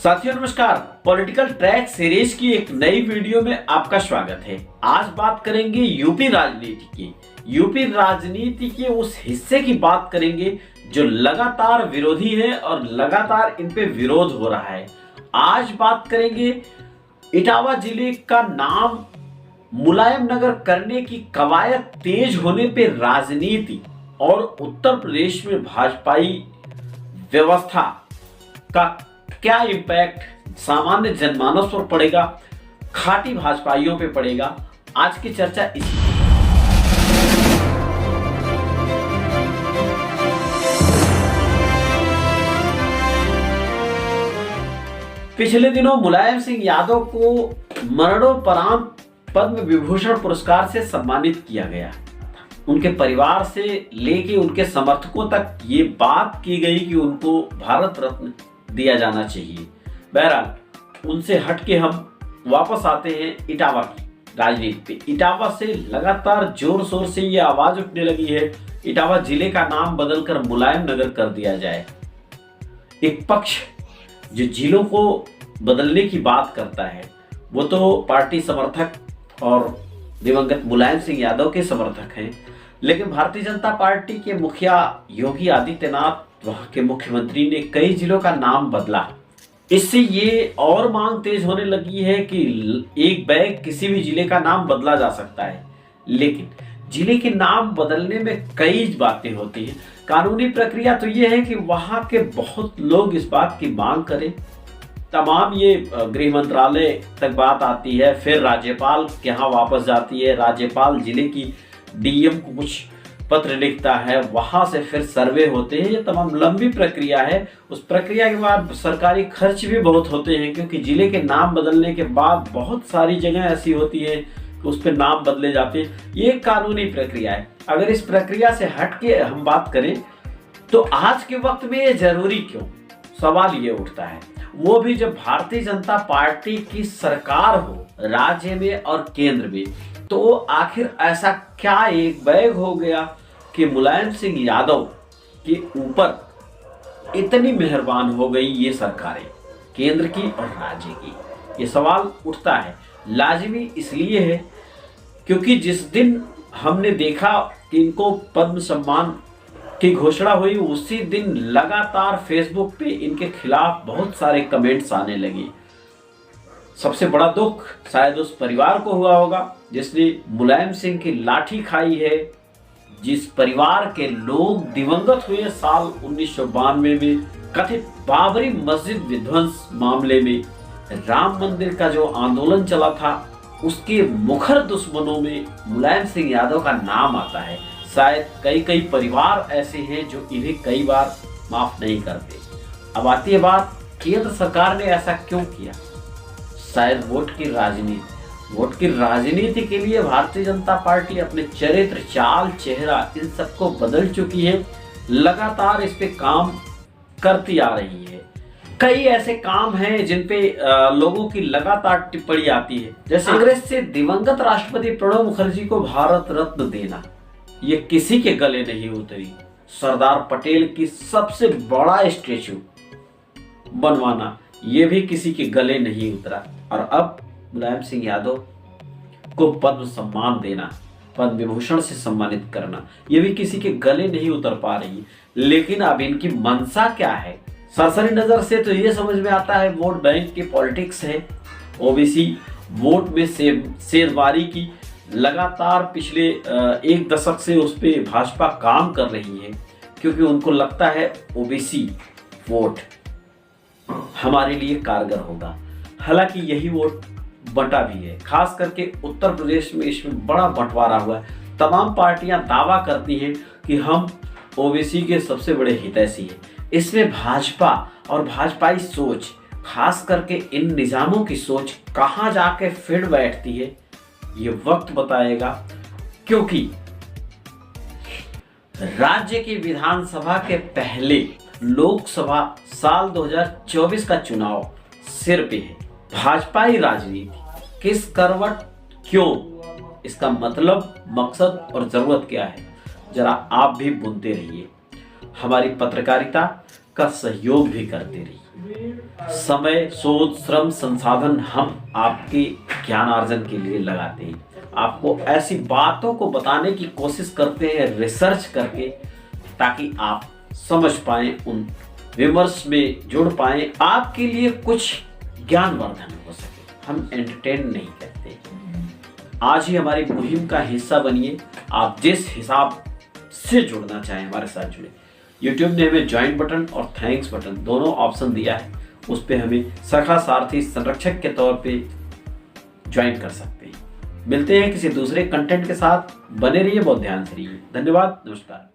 साथियों नमस्कार। Political track series की एक नई वीडियो में आपका स्वागत है। आज बात करेंगे यूपी राजनीति की। यूपी राजनीति के उस हिस्से की बात करेंगे जो लगातार विरोधी है और लगातार इन पे विरोध हो रहा है। आज बात करेंगे इटावा जिले का नाम मुलायम नगर करने की कवायद तेज होने पे राजनीति और उत्तर प्रदेश में भाजपाई व्यवस्था का क्या इंपैक्ट सामान्य जनमानस पर पड़ेगा, खाटी भाजपाइयों पे पड़ेगा। आज की चर्चा इसी। पिछले दिनों मुलायम सिंह यादव को मरणोपरांत पद्म विभूषण पुरस्कार से सम्मानित किया गया। उनके परिवार से लेके उनके समर्थकों तक ये बात की गई कि उनको भारत रत्न दिया जाना चाहिए। बहरहाल उनसे हटके हम वापस आते हैं इटावा की राजनीति पे। इटावा से लगातार जोर शोर से ये आवाज उठने लगी है इटावा जिले का नाम बदलकर मुलायम नगर कर दिया जाए। एक पक्ष जो जिलों को बदलने की बात करता है वो तो पार्टी समर्थक और दिवंगत मुलायम सिंह यादव के समर्थक हैं, लेकिन भारतीय जनता पार्टी के मुखिया योगी आदित्यनाथ, वहां के मुख्यमंत्री ने कई जिलों का नाम बदला। इससे ये और मांग तेज होने लगी है कि एक बैग किसी भी जिले का नाम बदला जा सकता है, लेकिन जिले के नाम बदलने में कई बातें होती हैं। कानूनी प्रक्रिया तो ये है कि वहां के बहुत लोग इस बात की मांग करें, तमाम ये गृह मंत्रालय तक बात आती है, फिर राज्यपाल के यहाँ वापस जाती है, राज्यपाल जिले की डीएम को कुछ पत्र लिखता है, वहां से फिर सर्वे होते हैं। ये तमाम लंबी प्रक्रिया है। उस प्रक्रिया के बाद सरकारी खर्च भी बहुत होते हैं, क्योंकि जिले के नाम बदलने के बाद बहुत सारी जगह ऐसी होती है कि उस पर नाम बदले जाते हैं। ये कानूनी प्रक्रिया है। अगर इस प्रक्रिया से हट के हम बात करें तो आज के वक्त में ये जरूरी क्यों, सवाल ये उठता है। वो भी जब भारतीय जनता पार्टी की सरकार हो राज्य में और केंद्र में, तो आखिर ऐसा क्या एक बैग हो गया कि मुलायम सिंह यादव के ऊपर इतनी मेहरबान हो गई ये सरकारें, केंद्र की और राज्य की। ये सवाल उठता है। लाजिमी इसलिए है क्योंकि जिस दिन हमने देखा कि इनको पद्म सम्मान की घोषणा हुई, उसी दिन लगातार फेसबुक पे इनके खिलाफ बहुत सारे कमेंट्स आने लगे। सबसे बड़ा दुख शायद उस परिवार को हुआ होगा जिसने मुलायम सिंह की लाठी खाई है, जिस परिवार के लोग दिवंगत हुए साल 1992 में कथित बाबरी मस्जिद विध्वंस मामले में। राम मंदिर का जो आंदोलन चला था उसके मुखर दुश्मनों में मुलायम सिंह यादव का नाम आता है। शायद कई परिवार ऐसे हैं जो इन्हें कई बार माफ नहीं करते। अब आती है बात, केंद्र सरकार ने ऐसा क्यों किया? शायद वोट की राजनीति के लिए भारतीय जनता पार्टी अपने चरित्र, चाल, चेहरा इन सबको बदल चुकी है। लगातार इस पे काम करती आ रही है। कई ऐसे काम हैं जिन पे लोगों की लगातार टिप्पणी आती है, जैसे कांग्रेस से दिवंगत राष्ट्रपति प्रणब मुखर्जी को भारत रत्न देना, ये किसी के गले नहीं उतरी। सरदार पटेल की सबसे बड़ा स्टेचू बनवाना, ये भी किसी के गले नहीं उतरा। और अब मुलायम सिंह यादव को पद्म सम्मान देना, पद्म विभूषण से सम्मानित करना, ये भी किसी के गले नहीं उतर पा रही। लेकिन अब इनकी मंशा क्या है? सरसरी नजर से तो ये समझ में आता है वोट बैंक की पॉलिटिक्स है। ओबीसी वोट में शेरवारी की लगातार पिछले एक दशक से उस पर भाजपा काम कर रही है, क्योंकि उनको लगता है ओबीसी वोट हमारे लिए कारगर होगा। हालांकि यही वोट बंटा भी है, खास करके उत्तर प्रदेश में इसमें बड़ा बंटवारा हुआ है। तमाम पार्टियां दावा करती हैं कि हम ओबीसी के सबसे बड़े हितैषी हैं। इसमें भाजपा और भाजपाई सोच, खास करके इन निजामों की सोच कहां जाके फिर बैठती है, ये वक्त बताएगा। क्योंकि राज्य की विधानसभा के पहले लोकसभा साल 2024 का चुनाव सिर पे है। भाजपाई राजनीति किस करवट क्यों, इसका मतलब, मकसद और जरूरत क्या है, जरा आप भी बुनते रहिए। हमारी पत्रकारिता का सहयोग भी करते रहिए। समय, शोध, श्रम, संसाधन हम आपके ज्ञान अर्जन के लिए लगाते हैं। आपको ऐसी बातों को बताने की कोशिश करते हैं रिसर्च करके, ताकि आप समझ पाएं, उन विमर्श में जुड़ पाएं, आपके लिए कुछ ज्ञानवर्धन हो सके। हम एंटरटेन नहीं करते। आज ही हमारी मुहिम का हिस्सा बनिए। आप जिस हिसाब से जुड़ना चाहें हमारे साथ जुड़े। यूट्यूब ने हमें ज्वाइन बटन और थैंक्स बटन दोनों ऑप्शन दिया है, उस पर हमें सखा सारथी संरक्षक के तौर पे ज्वाइन कर सकते हैं। मिलते हैं किसी दूसरे कंटेंट के साथ। बने रहिए, बहुत ध्यान से रहिए। धन्यवाद, नमस्कार।